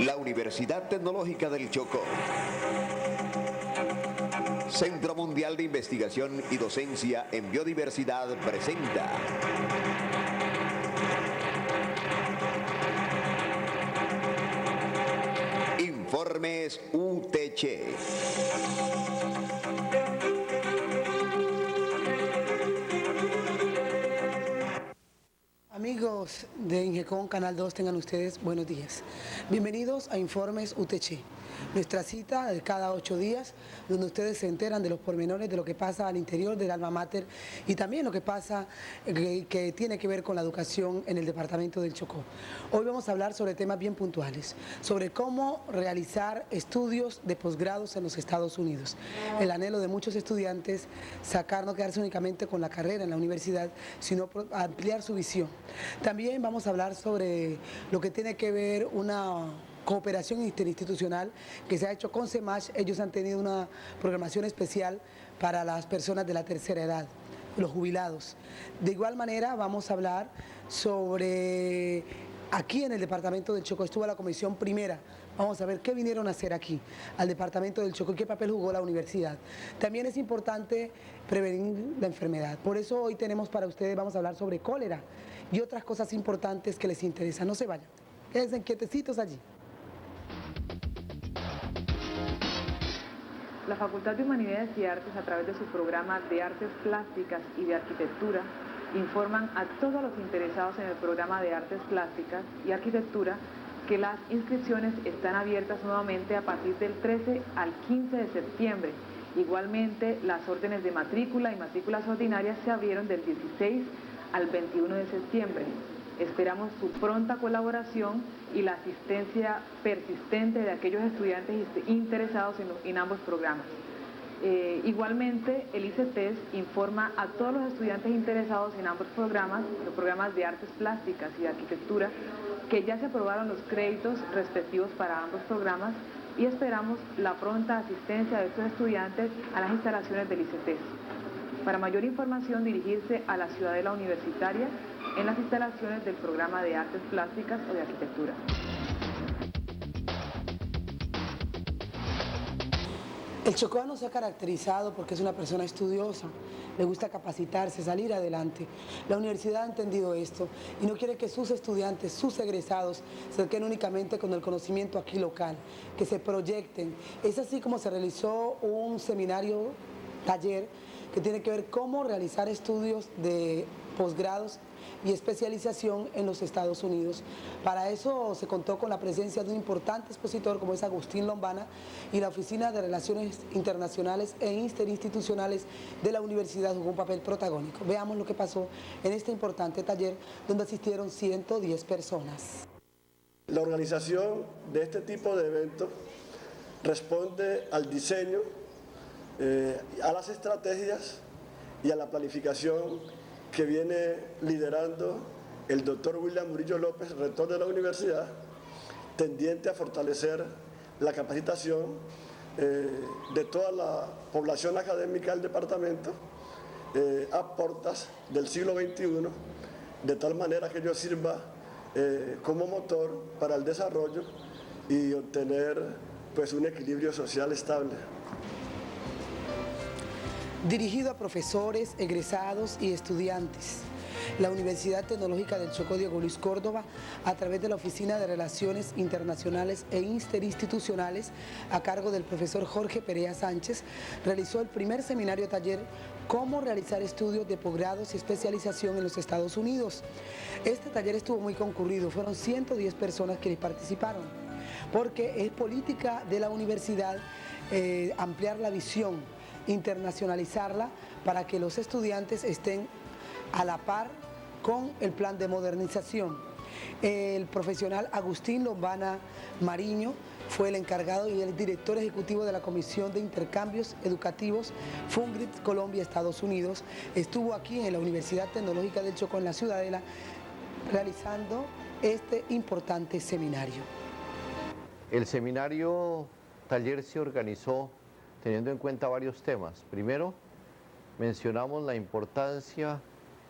La Universidad Tecnológica del Chocó, Centro Mundial de Investigación y Docencia en Biodiversidad presenta Informes UTC. Amigos de Ingecon Canal 2, tengan ustedes buenos días. Bienvenidos a Informes UTC, nuestra cita de cada 8 días, donde ustedes se enteran de los pormenores de lo que pasa al interior del alma mater y también lo que pasa que tiene que ver con la educación en el departamento del Chocó. Hoy vamos a hablar sobre temas bien puntuales, sobre cómo realizar estudios de posgrados en los Estados Unidos. El anhelo de muchos estudiantes, no quedarse únicamente con la carrera en la universidad, sino ampliar su visión. También vamos a hablar sobre lo que tiene que ver una cooperación interinstitucional que se ha hecho con CEMACH. Ellos han tenido una programación especial para las personas de la tercera edad, los jubilados. De igual manera vamos a hablar sobre, aquí en el departamento del Chocó estuvo la comisión primera. Vamos a ver qué vinieron a hacer aquí, al departamento del Chocó, y qué papel jugó la universidad. También es importante prevenir la enfermedad. Por eso hoy tenemos para ustedes, vamos a hablar sobre cólera y otras cosas importantes que les interesan. No se vayan, quédense quietecitos allí. La Facultad de Humanidades y Artes, a través de su programa de Artes Plásticas y de Arquitectura, informan a todos los interesados en el programa de Artes Plásticas y Arquitectura que las inscripciones están abiertas nuevamente a partir del 13 al 15 de septiembre. Igualmente, las órdenes de matrícula y matrículas ordinarias se abrieron del 16 al 21 de septiembre. Esperamos su pronta colaboración y la asistencia persistente de aquellos estudiantes interesados en ambos programas. Igualmente, el ICETES informa a todos los estudiantes interesados en ambos programas, los programas de Artes Plásticas y de Arquitectura, que ya se aprobaron los créditos respectivos para ambos programas y esperamos la pronta asistencia de estos estudiantes a las instalaciones del ICETES. Para mayor información, dirigirse a la Ciudadela Universitaria en las instalaciones del programa de Artes Plásticas o de Arquitectura. El chocobano se ha caracterizado porque es una persona estudiosa, le gusta capacitarse, salir adelante. La universidad ha entendido esto y no quiere que sus estudiantes, sus egresados, se queden únicamente con el conocimiento aquí local, que se proyecten. Es así como se realizó un seminario, taller, que tiene que ver cómo realizar estudios de posgrados y especialización en los Estados Unidos. Para eso se contó con la presencia de un importante expositor como es Agustín Lombana, y la Oficina de Relaciones Internacionales e Interinstitucionales de la universidad jugó un papel protagónico. Veamos lo que pasó en este importante taller donde asistieron 110 personas. La organización de este tipo de eventos responde al diseño, a las estrategias y a la planificación que viene liderando el doctor William Murillo López, rector de la universidad, tendiente a fortalecer la capacitación de toda la población académica del departamento a portas del siglo XXI, de tal manera que ello sirva como motor para el desarrollo y obtener pues un equilibrio social estable. Dirigido a profesores, egresados y estudiantes, la Universidad Tecnológica del Chocó Diego Luis Córdoba, a través de la Oficina de Relaciones Internacionales e Interinstitucionales, a cargo del profesor Jorge Perea Sánchez, realizó el primer seminario taller Cómo realizar estudios de posgrados y especialización en los Estados Unidos. Este taller estuvo muy concurrido, fueron 110 personas quienes participaron, porque es política de la universidad ampliar la visión, internacionalizarla para que los estudiantes estén a la par con el plan de modernización. El profesional Agustín Lombana Mariño fue el encargado y el director ejecutivo de la Comisión de Intercambios Educativos FUNGRIT Colombia-Estados Unidos. Estuvo aquí en la Universidad Tecnológica del Chocó, en la Ciudadela, realizando este importante seminario. El seminario taller se organizó teniendo en cuenta varios temas. Primero, mencionamos la importancia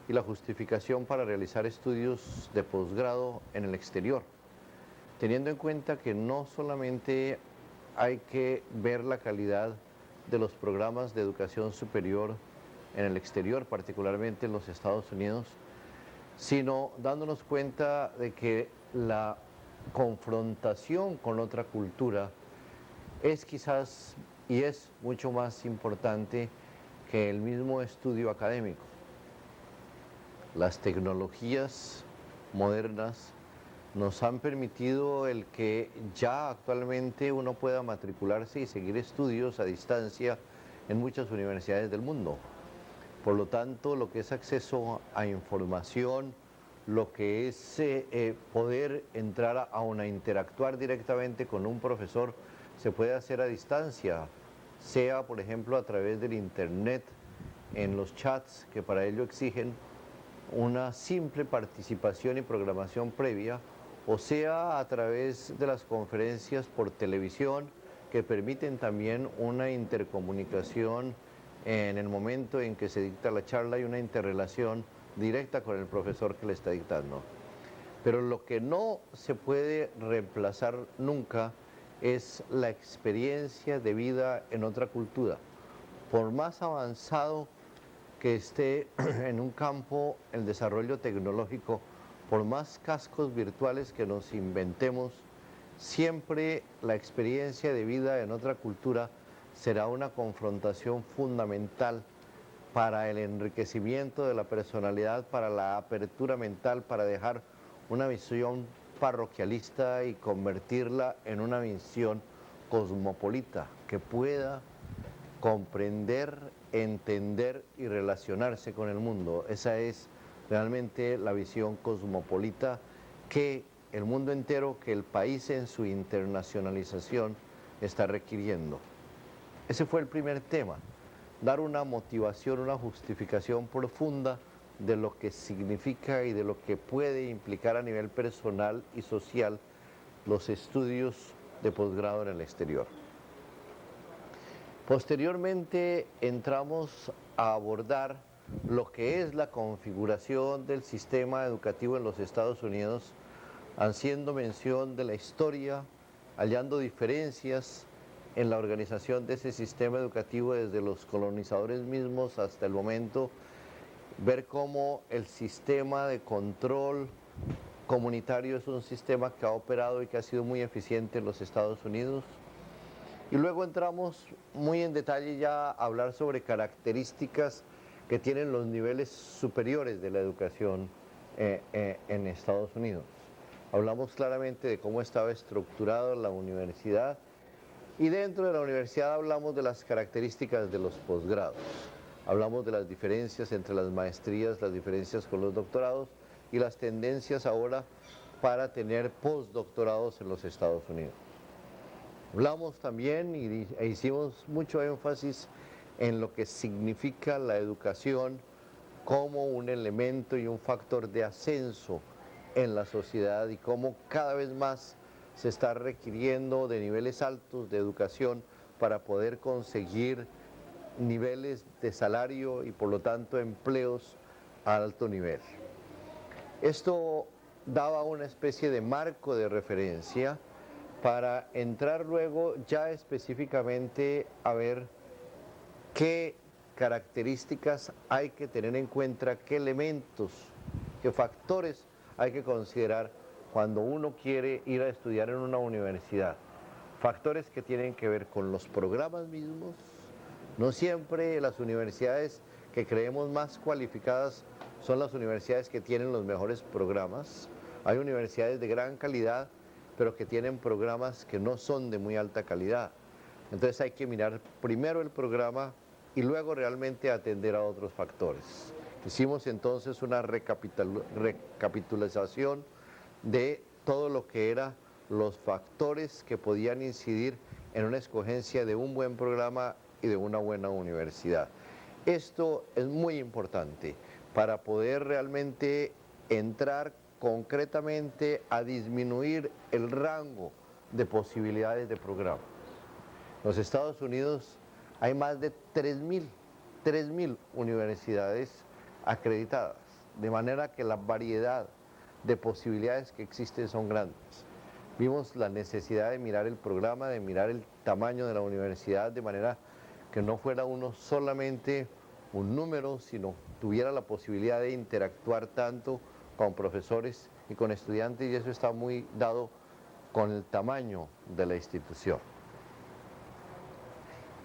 y la justificación para realizar estudios de posgrado en el exterior. teniendo en cuenta que no solamente hay que ver la calidad de los programas de educación superior en el exterior, particularmente en los Estados Unidos, sino dándonos cuenta de que la confrontación con otra cultura es quizás y es mucho más importante que el mismo estudio académico. Las tecnologías modernas nos han permitido el que ya actualmente uno pueda matricularse y seguir estudios a distancia en muchas universidades del mundo. Por lo tanto, lo que es acceso a información, lo que es poder entrar a interactuar directamente con un profesor, se puede hacer a distancia, sea por ejemplo a través del internet, en los chats que para ello exigen una simple participación y programación previa, o sea a través de las conferencias por televisión que permiten también una intercomunicación en el momento en que se dicta la charla y una interrelación directa con el profesor que le está dictando. Pero lo que no se puede reemplazar nunca es la experiencia de vida en otra cultura. Por más avanzado que esté en un campo el desarrollo tecnológico, por más cascos virtuales que nos inventemos, siempre la experiencia de vida en otra cultura será una confrontación fundamental para el enriquecimiento de la personalidad, para la apertura mental, para dejar una visión parroquialista y convertirla en una visión cosmopolita que pueda comprender, entender y relacionarse con el mundo. Esa es realmente la visión cosmopolita que el mundo entero, que el país en su internacionalización está requiriendo. Ese fue el primer tema, dar una motivación, una justificación profunda de lo que significa y de lo que puede implicar a nivel personal y social los estudios de posgrado en el exterior. Posteriormente entramos a abordar lo que es la configuración del sistema educativo en los Estados Unidos, haciendo mención de la historia, hallando diferencias en la organización de ese sistema educativo desde los colonizadores mismos hasta el momento, ver cómo el sistema de control comunitario es un sistema que ha operado y que ha sido muy eficiente en los Estados Unidos. Y luego entramos muy en detalle ya a hablar sobre características que tienen los niveles superiores de la educación en Estados Unidos. Hablamos claramente de cómo estaba estructurada la universidad y dentro de la universidad hablamos de las características de los posgrados. Hablamos de las diferencias entre las maestrías, las diferencias con los doctorados y las tendencias ahora para tener postdoctorados en los Estados Unidos. Hablamos también e hicimos mucho énfasis en lo que significa la educación como un elemento y un factor de ascenso en la sociedad y cómo cada vez más se está requiriendo de niveles altos de educación para poder conseguir niveles de salario y por lo tanto empleos a alto nivel. Esto daba una especie de marco de referencia para entrar luego ya específicamente a ver qué características hay que tener en cuenta, qué elementos, qué factores hay que considerar cuando uno quiere ir a estudiar en una universidad. Factores que tienen que ver con los programas mismos. No siempre las universidades que creemos más cualificadas son las universidades que tienen los mejores programas. Hay universidades de gran calidad, pero que tienen programas que no son de muy alta calidad. Entonces hay que mirar primero el programa y luego realmente atender a otros factores. Hicimos entonces una recapitulación de todo lo que eran los factores que podían incidir en una escogencia de un buen programa y de una buena universidad. Esto es muy importante para poder realmente entrar concretamente a disminuir el rango de posibilidades de programa. En los Estados Unidos hay más de 3.000 universidades acreditadas, de manera que la variedad de posibilidades que existen son grandes. Vimos la necesidad de mirar el programa, de mirar el tamaño de la universidad, de manera que no fuera uno solamente un número, sino tuviera la posibilidad de interactuar tanto con profesores y con estudiantes, y eso está muy dado con el tamaño de la institución.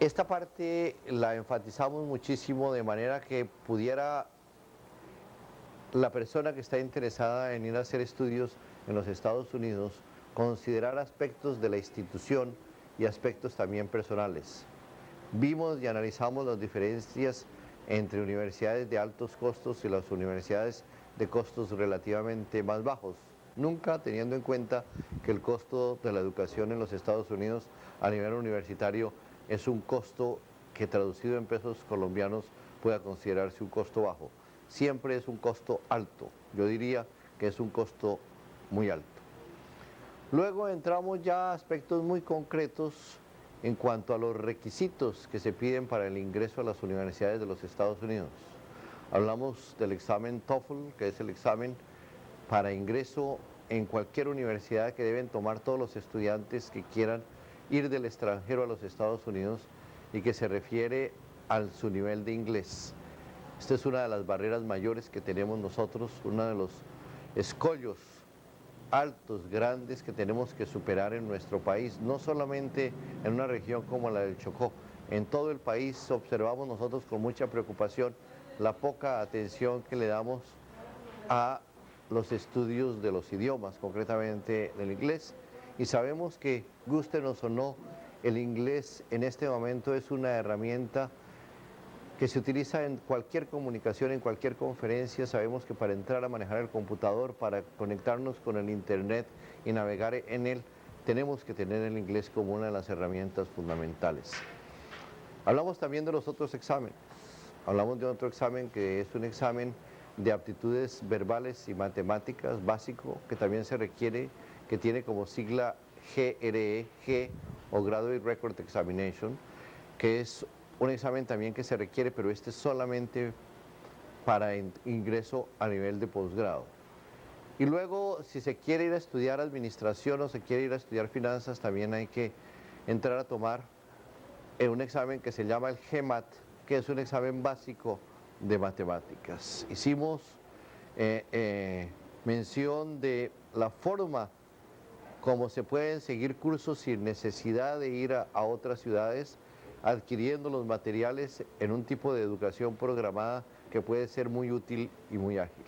Esta parte la enfatizamos muchísimo de manera que pudiera la persona que está interesada en ir a hacer estudios en los Estados Unidos considerar aspectos de la institución y aspectos también personales. Vimos y analizamos las diferencias entre universidades de altos costos y las universidades de costos relativamente más bajos, nunca teniendo en cuenta que el costo de la educación en los Estados Unidos a nivel universitario es un costo que traducido en pesos colombianos pueda considerarse un costo bajo. Siempre es un costo alto, yo diría que es un costo muy alto. Luego entramos ya a aspectos muy concretos en cuanto a los requisitos que se piden para el ingreso a las universidades de los Estados Unidos. Hablamos del examen TOEFL, que es el examen para ingreso en cualquier universidad que deben tomar todos los estudiantes que quieran ir del extranjero a los Estados Unidos y que se refiere a su nivel de inglés. Esta es una de las barreras mayores que tenemos nosotros, uno de los escollos altos, grandes que tenemos que superar en nuestro país, no solamente en una región como la del Chocó. En todo el país observamos nosotros con mucha preocupación la poca atención que le damos a los estudios de los idiomas, concretamente del inglés, y sabemos que, gústenos o no, el inglés en este momento es una herramienta que se utiliza en cualquier comunicación, en cualquier conferencia. Sabemos que para entrar a manejar el computador, para conectarnos con el internet y navegar en él, tenemos que tener el inglés como una de las herramientas fundamentales. Hablamos también de los otros exámenes. Hablamos de otro examen que es un examen de aptitudes verbales y matemáticas básico, que también se requiere, que tiene como sigla GRE, o Graduate Record Examination, que es un examen también que se requiere, pero este es solamente para ingreso a nivel de posgrado. Y luego, si se quiere ir a estudiar administración o se quiere ir a estudiar finanzas, también hay que entrar a tomar un examen que se llama el GMAT, que es un examen básico de matemáticas. Hicimos mención de la forma como se pueden seguir cursos sin necesidad de ir a otras ciudades, adquiriendo los materiales en un tipo de educación programada que puede ser muy útil y muy ágil.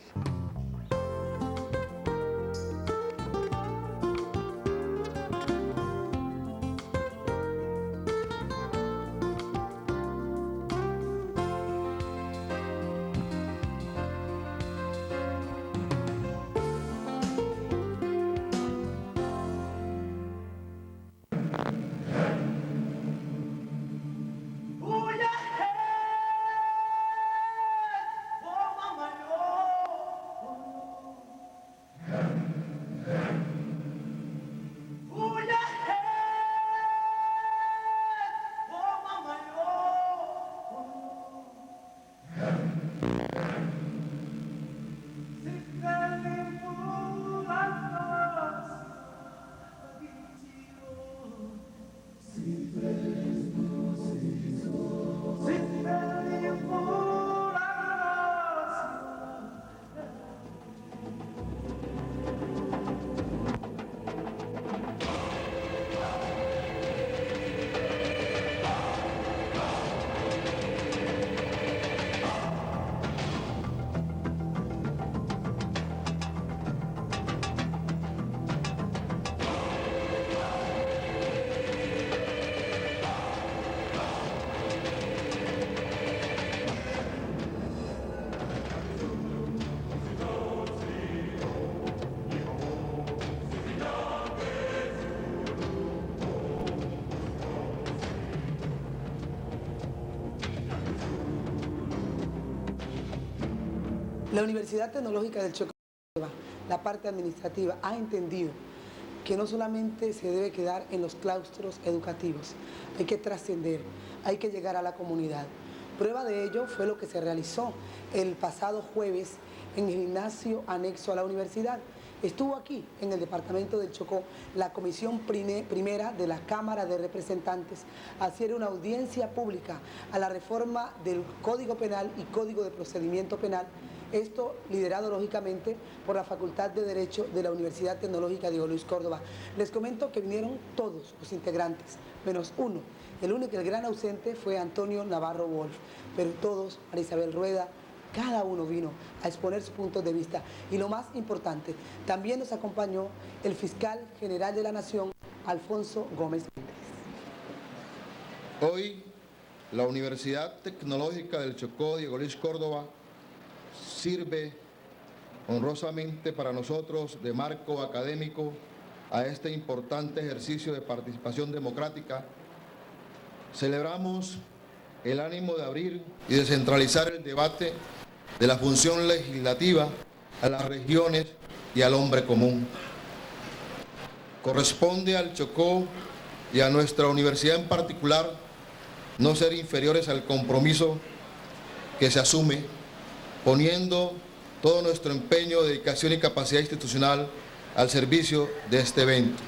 La Universidad Tecnológica del Chocó, la parte administrativa, ha entendido que no solamente se debe quedar en los claustros educativos, hay que trascender, hay que llegar a la comunidad. Prueba de ello fue lo que se realizó el pasado jueves en el gimnasio anexo a la universidad. Estuvo aquí, en el departamento del Chocó, la comisión primera de la Cámara de Representantes a hacer una audiencia pública a la reforma del Código Penal y Código de Procedimiento Penal, esto liderado lógicamente por la Facultad de Derecho de la Universidad Tecnológica Diego Luis Córdoba. Les comento que vinieron todos los integrantes, menos uno. El gran ausente fue Antonio Navarro Wolf, pero todos, María Isabel Rueda, cada uno vino a exponer sus puntos de vista. Y lo más importante, también nos acompañó el fiscal general de la Nación, Alfonso Gómez Méndez. Hoy, la Universidad Tecnológica del Chocó Diego Luis Córdoba sirve honrosamente para nosotros de marco académico a este importante ejercicio de participación democrática. Celebramos el ánimo de abrir y descentralizar el debate de la función legislativa a las regiones y al hombre común. Corresponde al Chocó y a nuestra universidad en particular no ser inferiores al compromiso que se asume, poniendo todo nuestro empeño, dedicación y capacidad institucional al servicio de este evento.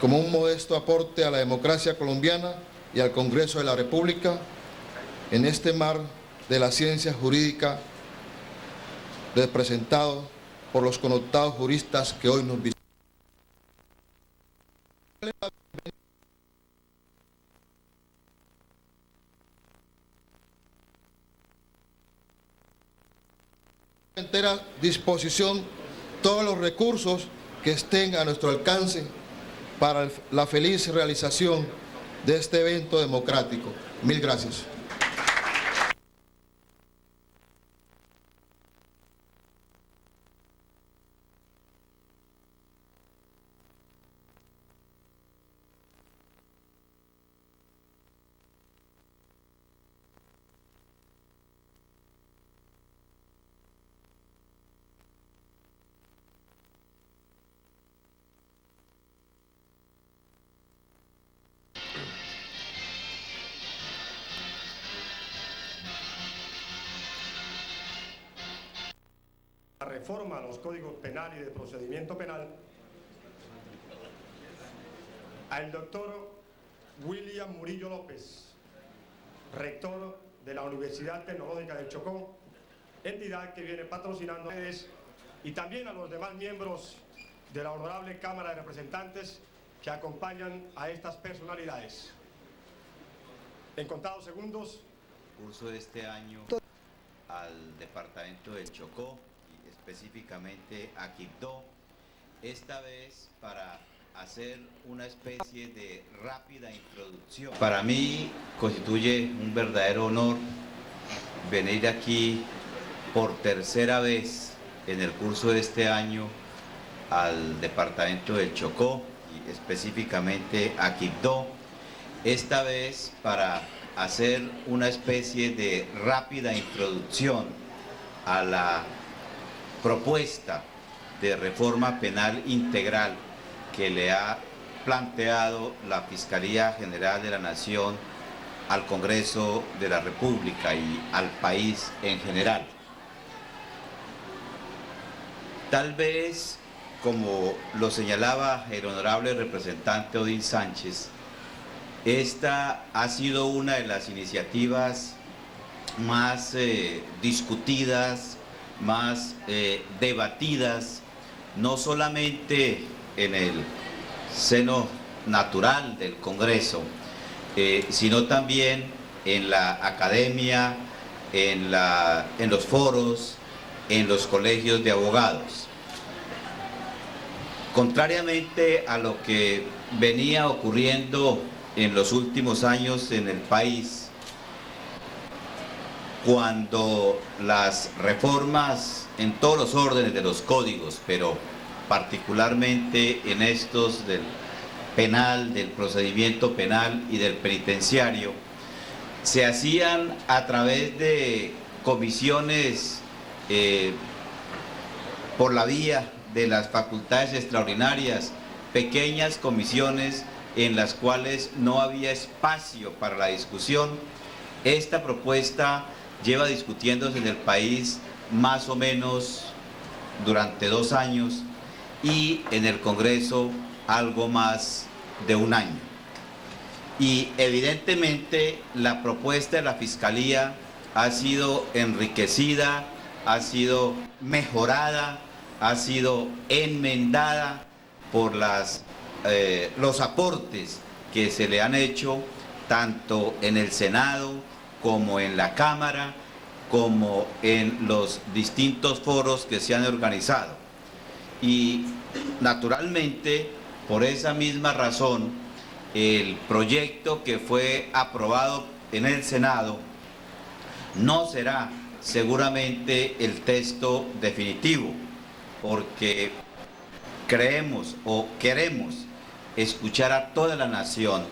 Como un modesto aporte a la democracia colombiana y al Congreso de la República, en este mar de la ciencia jurídica representado por los connotados juristas que hoy nos visitan. Entera disposición todos los recursos que estén a nuestro alcance para la feliz realización de este evento democrático. Mil gracias. La reforma a los códigos penal y de procedimiento penal, al doctor William Murillo López, rector de la Universidad Tecnológica del Chocó, entidad que viene patrocinando a ustedes, y también a los demás miembros de la Honorable Cámara de Representantes que acompañan a estas personalidades. En contados segundos, curso de este año al departamento del Chocó, y específicamente a Quibdó, esta vez para hacer una especie de rápida introducción. Para mí constituye un verdadero honor venir aquí por tercera vez en el curso de este año al departamento del Chocó, y específicamente a Quibdó, esta vez para hacer una especie de rápida introducción a la propuesta de reforma penal integral que le ha planteado la Fiscalía General de la Nación al Congreso de la República y al país en general. Tal vez, como lo señalaba el honorable representante Odín Sánchez, esta ha sido una de las iniciativas más discutidas, más debatidas, no solamente en el seno natural del Congreso, sino también en la academia, en los foros, en los colegios de abogados. Contrariamente a lo que venía ocurriendo en los últimos años en el país, cuando las reformas en todos los órdenes de los códigos, pero particularmente en estos del penal, del procedimiento penal y del penitenciario, se hacían a través de comisiones por la vía de las facultades extraordinarias, pequeñas comisiones en las cuales no había espacio para la discusión. Esta propuesta lleva discutiéndose en el país más o menos durante 2 años y en el Congreso algo más de 1 año. Y evidentemente la propuesta de la Fiscalía ha sido enriquecida, ha sido mejorada, ha sido enmendada por los aportes que se le han hecho tanto en el Senado como en la Cámara, como en los distintos foros que se han organizado. Y naturalmente, por esa misma razón, el proyecto que fue aprobado en el Senado no será seguramente el texto definitivo, porque creemos o queremos escuchar a toda la nación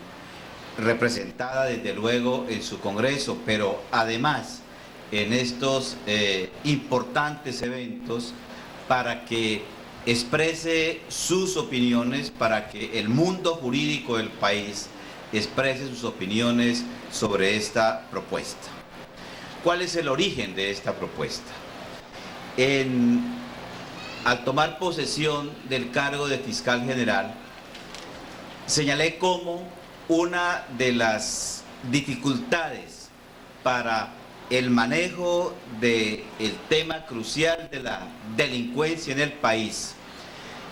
representada desde luego en su Congreso, pero además en estos importantes eventos para que exprese sus opiniones, para que el mundo jurídico del país exprese sus opiniones sobre esta propuesta. ¿Cuál es el origen de esta propuesta? Al tomar posesión del cargo de fiscal general, señalé como una de las dificultades para el manejo del tema crucial de la delincuencia en el país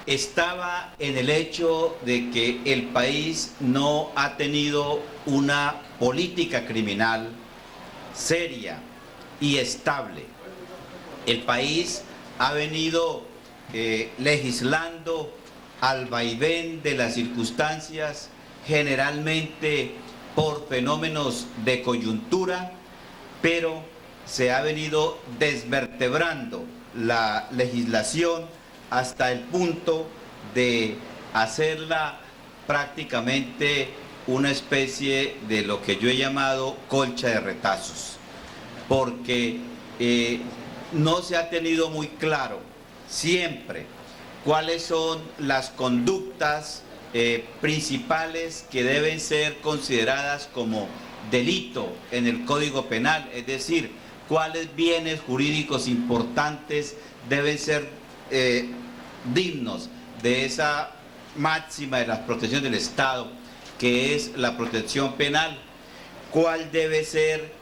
estaba en el hecho de que el país no ha tenido una política criminal seria y estable. El país ha venido legislando al vaivén de las circunstancias, generalmente por fenómenos de coyuntura, pero se ha venido desvertebrando la legislación hasta el punto de hacerla prácticamente una especie de lo que yo he llamado colcha de retazos, porque no se ha tenido muy claro siempre cuáles son las conductas principales que deben ser consideradas como delito en el Código Penal, es decir, cuáles bienes jurídicos importantes deben ser dignos de esa máxima de las protecciones del Estado, que es la protección penal, cuál debe ser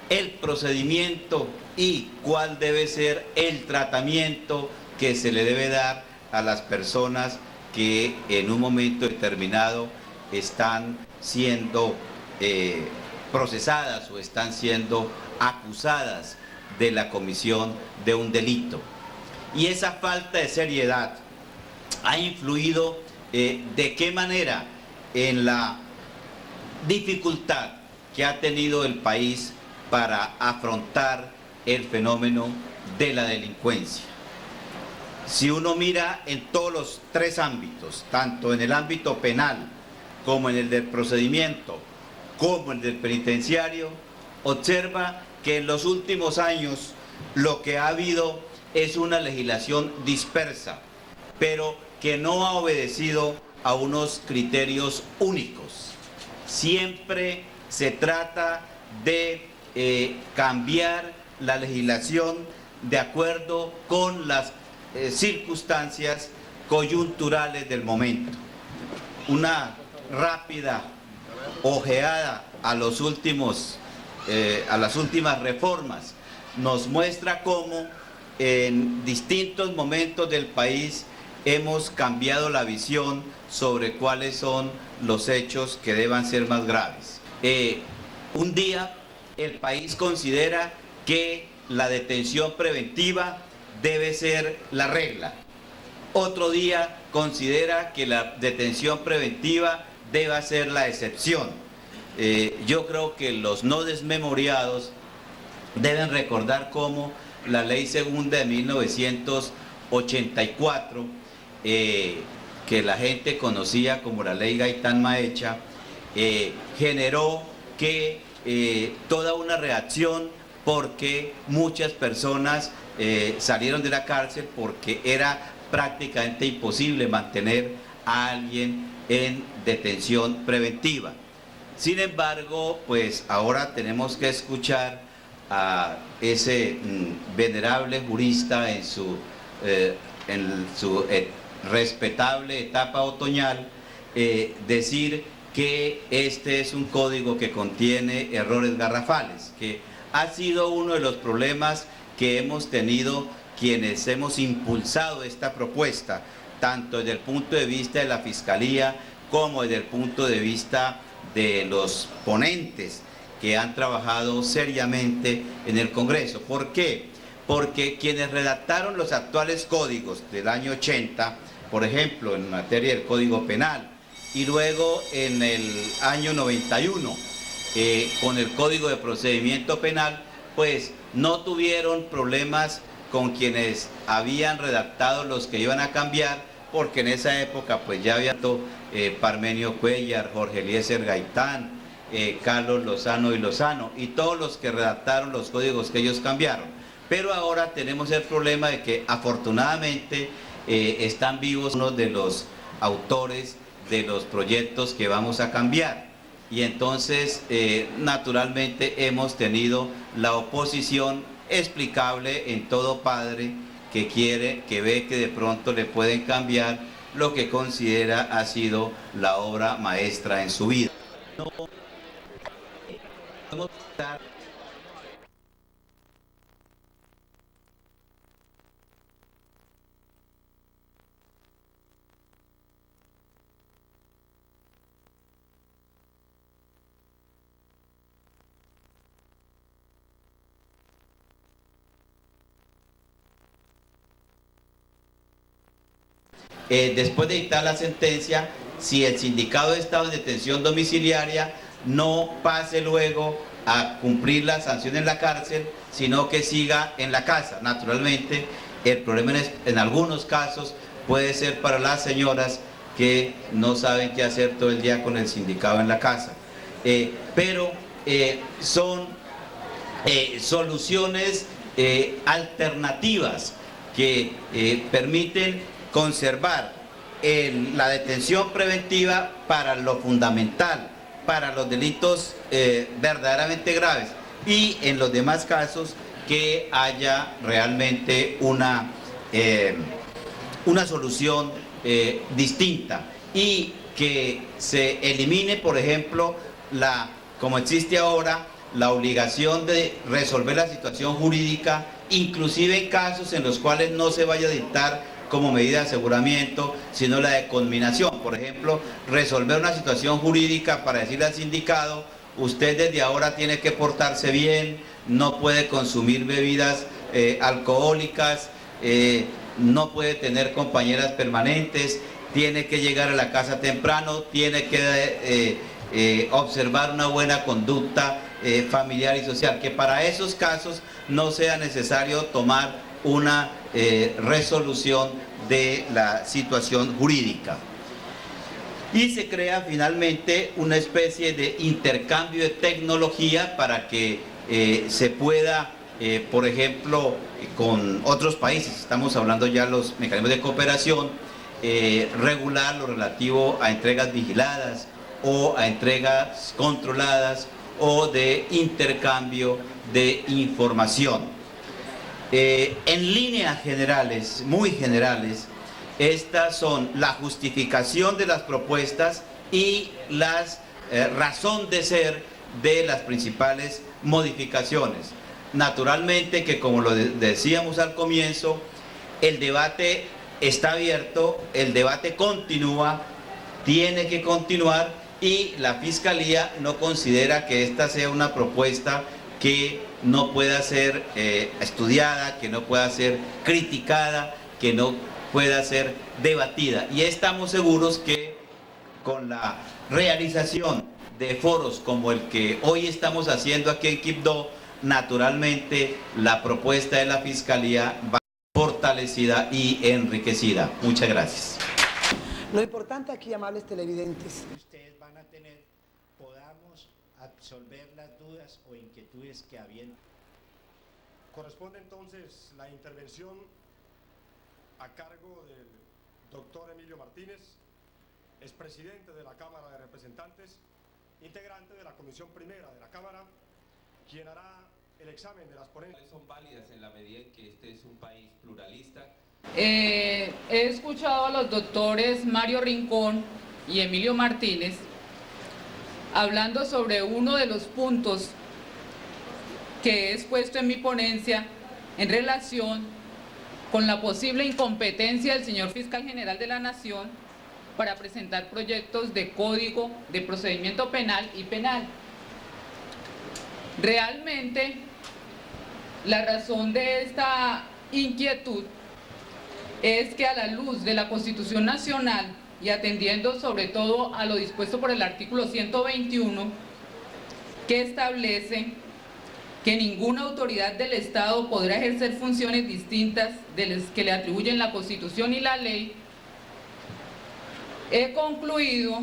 el procedimiento y cuál debe ser el tratamiento que se le debe dar a las personas que en un momento determinado están siendo procesadas o están siendo acusadas de la comisión de un delito. Y esa falta de seriedad ha influido de qué manera en la dificultad que ha tenido el país para afrontar el fenómeno de la delincuencia. Si uno mira en todos los 3 ámbitos, tanto en el ámbito penal como en el del procedimiento, como el del penitenciario, observa que en los últimos años lo que ha habido es una legislación dispersa, pero que no ha obedecido a unos criterios únicos. Siempre se trata de cambiar la legislación de acuerdo con las circunstancias coyunturales del momento. Una rápida ojeada a las últimas reformas nos muestra cómo en distintos momentos del país hemos cambiado la visión sobre cuáles son los hechos que deban ser más graves. Un día el país considera que la detención preventiva debe ser la regla. Otro día considera que la detención preventiva debe ser la excepción. Yo creo que los no desmemoriados deben recordar cómo la Ley Segunda de 1984, que la gente conocía como la Ley Gaitán Maecha, generó que toda una reacción porque muchas personas salieron de la cárcel porque era prácticamente imposible mantener a alguien en detención preventiva. Sin embargo, pues ahora tenemos que escuchar a ese venerable jurista en su respetable etapa otoñal, decir que este es un código que contiene errores garrafales, que ha sido uno de los problemas que hemos tenido quienes hemos impulsado esta propuesta, tanto desde el punto de vista de la Fiscalía como desde el punto de vista de los ponentes que han trabajado seriamente en el Congreso. ¿Por qué? Porque quienes redactaron los actuales códigos del año 80, por ejemplo, en materia del Código Penal, y luego en el año 91, con el Código de Procedimiento Penal, pues no tuvieron problemas con quienes habían redactado los que iban a cambiar, porque en esa época pues ya había Parmenio Cuellar, Jorge Eliezer Gaitán, Carlos Lozano y todos los que redactaron los códigos que ellos cambiaron. Pero ahora tenemos el problema de que afortunadamente están vivos uno de los autores de los proyectos que vamos a cambiar. Y entonces, naturalmente, hemos tenido la oposición explicable en todo padre que quiere, que ve que de pronto le pueden cambiar lo que considera ha sido la obra maestra en su vida. No podemos estar después de dictar la sentencia, si el sindicado de estado en detención domiciliaria, no pase luego a cumplir la sanción en la cárcel, sino que siga en la casa. Naturalmente, el problema en algunos casos puede ser para las señoras que no saben qué hacer todo el día con el sindicado en la casa. Pero son soluciones alternativas que permiten conservar la detención preventiva para lo fundamental, para los delitos verdaderamente graves, y en los demás casos que haya realmente una solución distinta, y que se elimine, por ejemplo, como existe ahora, la obligación de resolver la situación jurídica, inclusive en casos en los cuales no se vaya a dictar como medida de aseguramiento, sino la de conminación. Por ejemplo, resolver una situación jurídica para decirle al sindicado: usted desde ahora tiene que portarse bien, no puede consumir bebidas alcohólicas, no puede tener compañeras permanentes, tiene que llegar a la casa temprano, tiene que observar una buena conducta familiar y social, que para esos casos no sea necesario tomar una resolución de la situación jurídica. Y se crea finalmente una especie de intercambio de tecnología para que se pueda, por ejemplo, con otros países, estamos hablando ya de los mecanismos de cooperación, regular lo relativo a entregas vigiladas o a entregas controladas o de intercambio de información. En líneas generales, muy generales, estas son la justificación de las propuestas y la razón de ser de las principales modificaciones. Naturalmente que, como lo decíamos al comienzo, el debate está abierto, el debate continúa, tiene que continuar, y la Fiscalía no considera que esta sea una propuesta que no pueda ser estudiada, que no pueda ser criticada, que no pueda ser debatida. Y estamos seguros que con la realización de foros como el que hoy estamos haciendo aquí en Quibdó, naturalmente la propuesta de la Fiscalía va fortalecida y enriquecida. Muchas gracias. Lo importante aquí, amables televidentes, ustedes van a tener, podamos absolver las dudas o inquietudes que habían. Corresponde entonces la intervención a cargo del doctor Emilio Martínez, expresidente de la Cámara de Representantes, integrante de la Comisión Primera de la Cámara, quien hará el examen de las ponencias son válidas en la medida en que este es un país pluralista. He escuchado a los doctores Mario Rincón y Emilio Martínez hablando sobre uno de los puntos que he expuesto en mi ponencia en relación con la posible incompetencia del señor Fiscal General de la Nación para presentar proyectos de código de procedimiento penal y penal. Realmente, la razón de esta inquietud es que a la luz de la Constitución Nacional y atendiendo sobre todo a lo dispuesto por el artículo 121, que establece que ninguna autoridad del Estado podrá ejercer funciones distintas de las que le atribuyen la Constitución y la ley, he concluido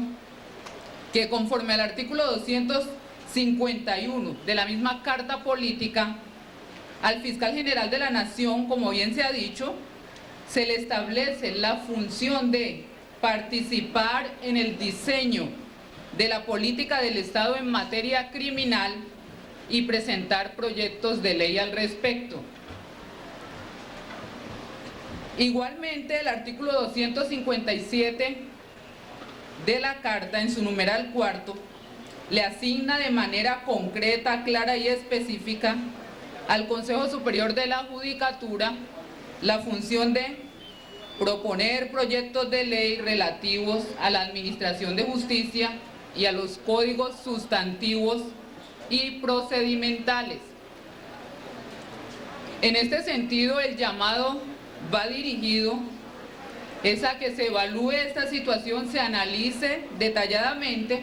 que conforme al artículo 251 de la misma Carta Política, al Fiscal General de la Nación, como bien se ha dicho, se le establece la función de participar en el diseño de la política del Estado en materia criminal y presentar proyectos de ley al respecto. Igualmente, el artículo 257 de la Carta, en su numeral 4, le asigna de manera concreta, clara y específica al Consejo Superior de la Judicatura la función de proponer proyectos de ley relativos a la administración de justicia y a los códigos sustantivos y procedimentales. En este sentido, el llamado va dirigido es a que se evalúe esta situación, se analice detalladamente,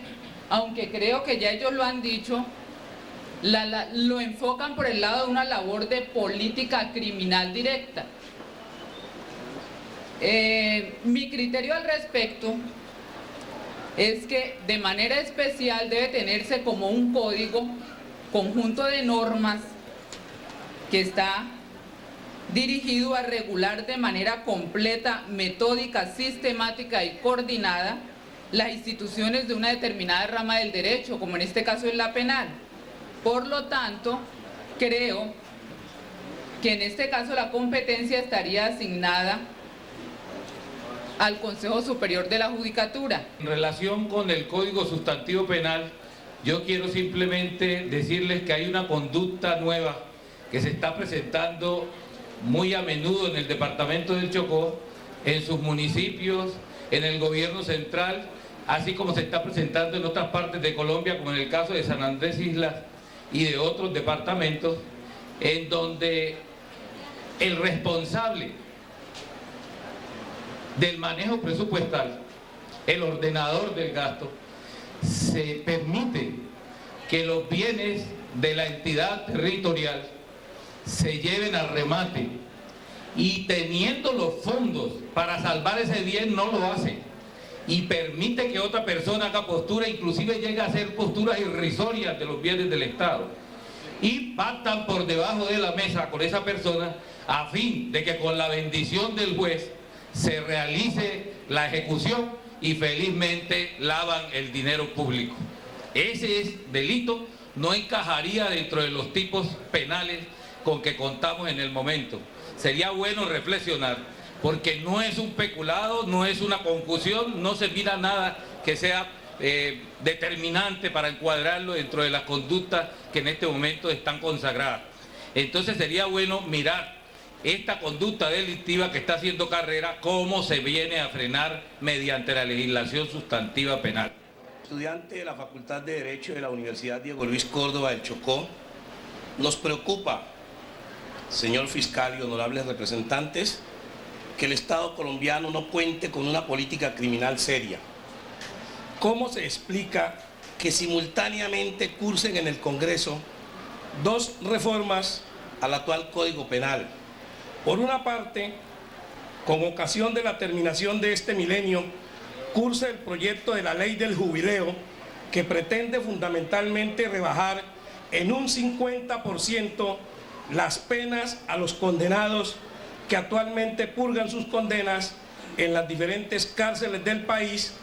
aunque creo que ya ellos lo han dicho, lo enfocan por el lado de una labor de política criminal directa. Mi criterio al respecto es que de manera especial debe tenerse como un código, conjunto de normas que está dirigido a regular de manera completa, metódica, sistemática y coordinada las instituciones de una determinada rama del derecho, como en este caso es la penal. Por lo tanto, creo que en este caso la competencia estaría asignada al Consejo Superior de la Judicatura. En relación con el Código Sustantivo Penal, yo quiero simplemente decirles que hay una conducta nueva que se está presentando muy a menudo en el departamento del Chocó, en sus municipios, en el gobierno central, así como se está presentando en otras partes de Colombia, como en el caso de San Andrés Islas y de otros departamentos, en donde el responsable del manejo presupuestal, el ordenador del gasto, se permite que los bienes de la entidad territorial se lleven al remate y teniendo los fondos para salvar ese bien no lo hace y permite que otra persona haga postura, inclusive llega a hacer posturas irrisorias de los bienes del Estado y pactan por debajo de la mesa con esa persona a fin de que con la bendición del juez se realice la ejecución y felizmente lavan el dinero público. Ese delito no encajaría dentro de los tipos penales con que contamos en el momento. Sería bueno reflexionar, porque no es un peculado, no es una confusión, no se mira nada que sea determinante para encuadrarlo dentro de las conductas que en este momento están consagradas. Entonces sería bueno mirar esta conducta delictiva que está haciendo carrera, cómo se viene a frenar mediante la legislación sustantiva penal. Estudiante de la Facultad de Derecho de la Universidad Diego Luis Córdoba del Chocó, nos preocupa, señor fiscal y honorables representantes, que el Estado colombiano no cuente con una política criminal seria. ¿Cómo se explica que simultáneamente cursen en el Congreso dos reformas al actual Código Penal? Por una parte, con ocasión de la terminación de este milenio, cursa el proyecto de la Ley del Jubileo, que pretende fundamentalmente rebajar en un 50% las penas a los condenados que actualmente purgan sus condenas en las diferentes cárceles del país,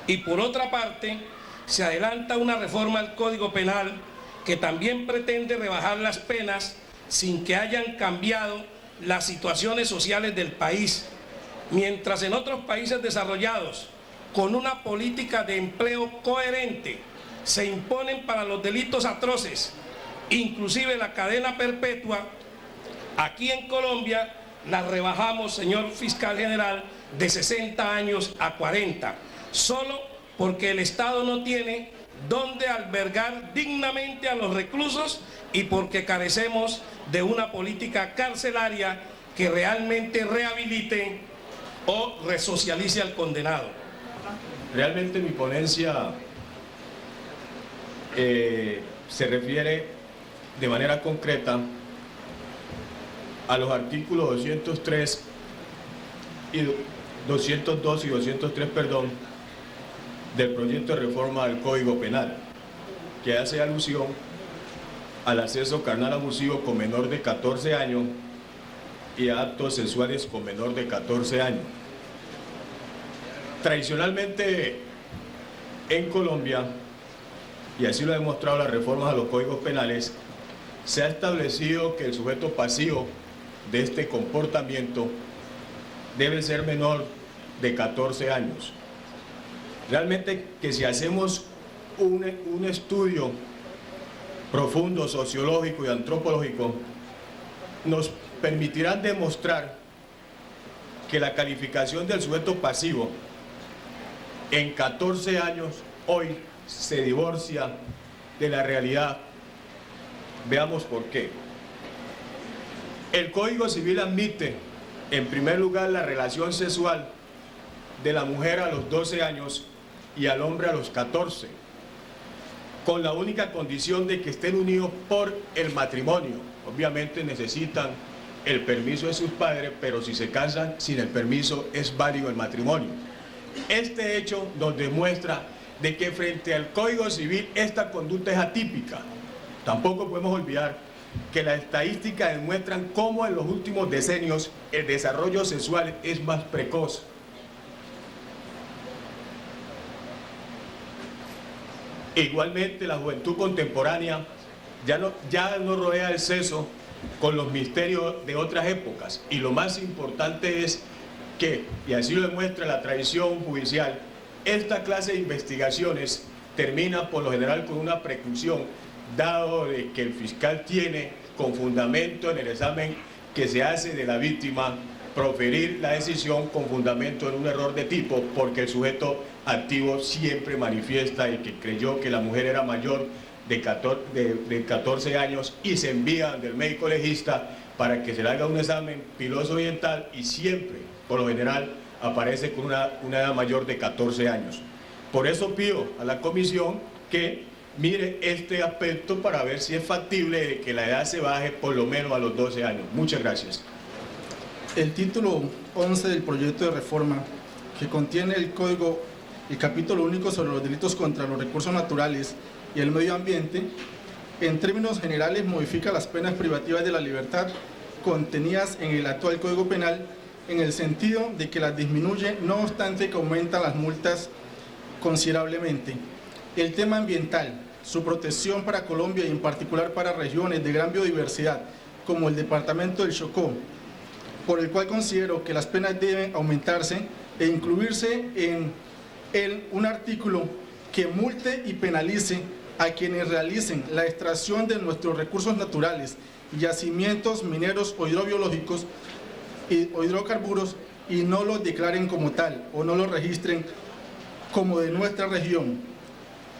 y por otra parte se adelanta una reforma al Código Penal que también pretende rebajar las penas sin que hayan cambiado las situaciones sociales del país. Mientras en otros países desarrollados, con una política de empleo coherente, se imponen para los delitos atroces, inclusive la cadena perpetua, aquí en Colombia la rebajamos, señor fiscal general, de 60 años a 40, solo porque el Estado no tiene dónde albergar dignamente a los reclusos y porque carecemos de una política carcelaria que realmente rehabilite o resocialice al condenado. Realmente mi ponencia se refiere de manera concreta a los artículos 203 y 202 y 203, perdón, del proyecto de reforma del Código Penal, que hace alusión al acceso carnal abusivo con menor de 14 años y a actos sexuales con menor de 14 años. Tradicionalmente en Colombia, y así lo ha demostrado las reformas a los códigos penales, se ha establecido que el sujeto pasivo de este comportamiento debe ser menor de 14 años. Realmente que si hacemos un estudio profundo, sociológico y antropológico, nos permitirán demostrar que la calificación del sujeto pasivo en 14 años hoy se divorcia de la realidad. Veamos por qué. El Código Civil admite, en primer lugar, la relación sexual de la mujer a los 12 años y al hombre a los 14, con la única condición de que estén unidos por el matrimonio. Obviamente necesitan el permiso de sus padres, pero si se casan sin el permiso es válido el matrimonio. Este hecho nos demuestra de que frente al Código Civil esta conducta es atípica. Tampoco podemos olvidar que las estadísticas demuestran cómo en los últimos decenios el desarrollo sexual es más precoz. Igualmente la juventud contemporánea ya no rodea el sexo con los misterios de otras épocas, y lo más importante es que, y así lo demuestra la tradición judicial, esta clase de investigaciones termina por lo general con una preclusión, dado de que el fiscal tiene con fundamento en el examen que se hace de la víctima proferir la decisión con fundamento en un error de tipo, porque el sujeto activo siempre manifiesta y que creyó que la mujer era mayor de 14 años y se envía del médico legista para que se le haga un examen piloso oriental y siempre, por lo general, aparece con una edad mayor de 14 años. Por eso pido a la comisión que mire este aspecto para ver si es factible de que la edad se baje por lo menos a los 12 años. Muchas gracias. El título 11 del proyecto de reforma, que contiene el capítulo único sobre los delitos contra los recursos naturales y el medio ambiente, en términos generales modifica las penas privativas de la libertad contenidas en el actual Código Penal, en el sentido de que las disminuye, no obstante que aumentan las multas considerablemente. El tema ambiental, su protección para Colombia y en particular para regiones de gran biodiversidad, como el departamento del Chocó, por el cual considero que las penas deben aumentarse e incluirse en un artículo que multe y penalice a quienes realicen la extracción de nuestros recursos naturales, yacimientos mineros o hidrobiológicos o hidrocarburos y no los declaren como tal o no los registren como de nuestra región.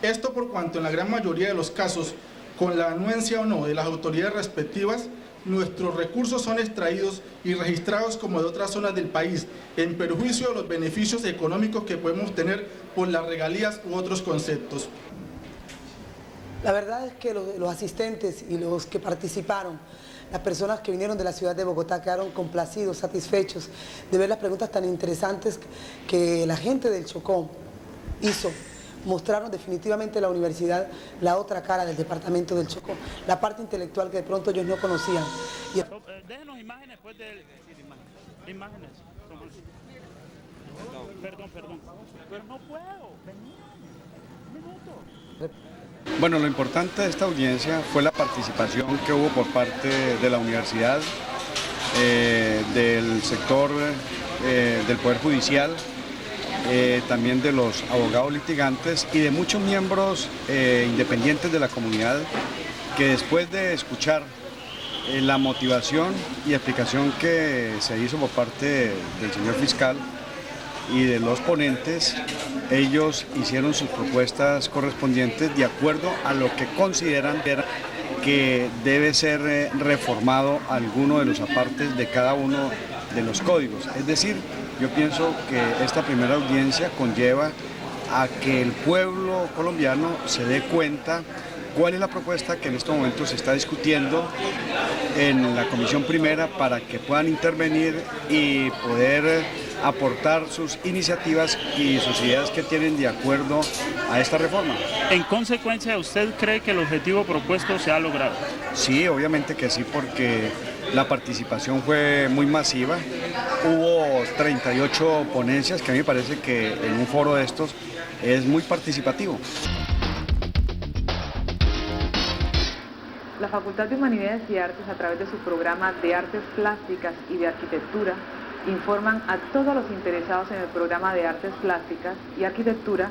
Esto por cuanto en la gran mayoría de los casos, con la anuencia o no de las autoridades respectivas, nuestros recursos son extraídos y registrados como de otras zonas del país, en perjuicio de los beneficios económicos que podemos tener por las regalías u otros conceptos. La verdad es que los asistentes y los que participaron, las personas que vinieron de la ciudad de Bogotá, quedaron complacidos, satisfechos de ver las preguntas tan interesantes que la gente del Chocó hizo. Mostraron definitivamente la universidad la otra cara del departamento del Chocó, la parte intelectual que de pronto ellos no conocían. Déjenos imágenes después de imágenes. Perdón. Pero no puedo. Vení. Bueno, lo importante de esta audiencia fue la participación que hubo por parte de la universidad, del sector del Poder Judicial, también de los abogados litigantes y de muchos miembros independientes de la comunidad que después de escuchar la motivación y explicación que se hizo por parte del señor fiscal y de los ponentes, ellos hicieron sus propuestas correspondientes de acuerdo a lo que consideran que debe ser reformado alguno de los apartes de cada uno de los códigos. Es decir, yo pienso que esta primera audiencia conlleva a que el pueblo colombiano se dé cuenta cuál es la propuesta que en estos momentos se está discutiendo en la Comisión Primera para que puedan intervenir y poder aportar sus iniciativas y sus ideas que tienen de acuerdo a esta reforma. En consecuencia, ¿usted cree que el objetivo propuesto se ha logrado? Sí, obviamente que sí, porque la participación fue muy masiva. Hubo 38 ponencias, que a mí me parece que en un foro de estos es muy participativo. La Facultad de Humanidades y Artes, a través de su programa de Artes Plásticas y de Arquitectura, informan a todos los interesados en el programa de Artes Plásticas y Arquitectura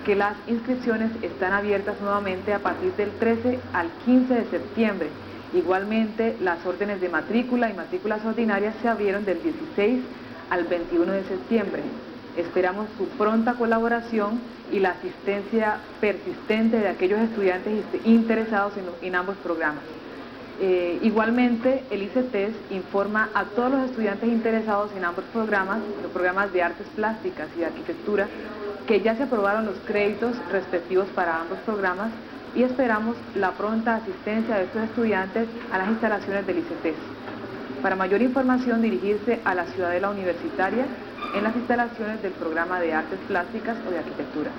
que las inscripciones están abiertas nuevamente a partir del 13 al 15 de septiembre. Igualmente, las órdenes de matrícula y matrículas ordinarias se abrieron del 16 al 21 de septiembre. Esperamos su pronta colaboración y la asistencia persistente de aquellos estudiantes interesados en ambos programas. Igualmente, el ICETES informa a todos los estudiantes interesados en ambos programas, los programas de Artes Plásticas y de Arquitectura, que ya se aprobaron los créditos respectivos para ambos programas y esperamos la pronta asistencia de estos estudiantes a las instalaciones del ICETES. Para mayor información, dirigirse a la Ciudadela Universitaria en las instalaciones del programa de Artes Plásticas o de Arquitectura.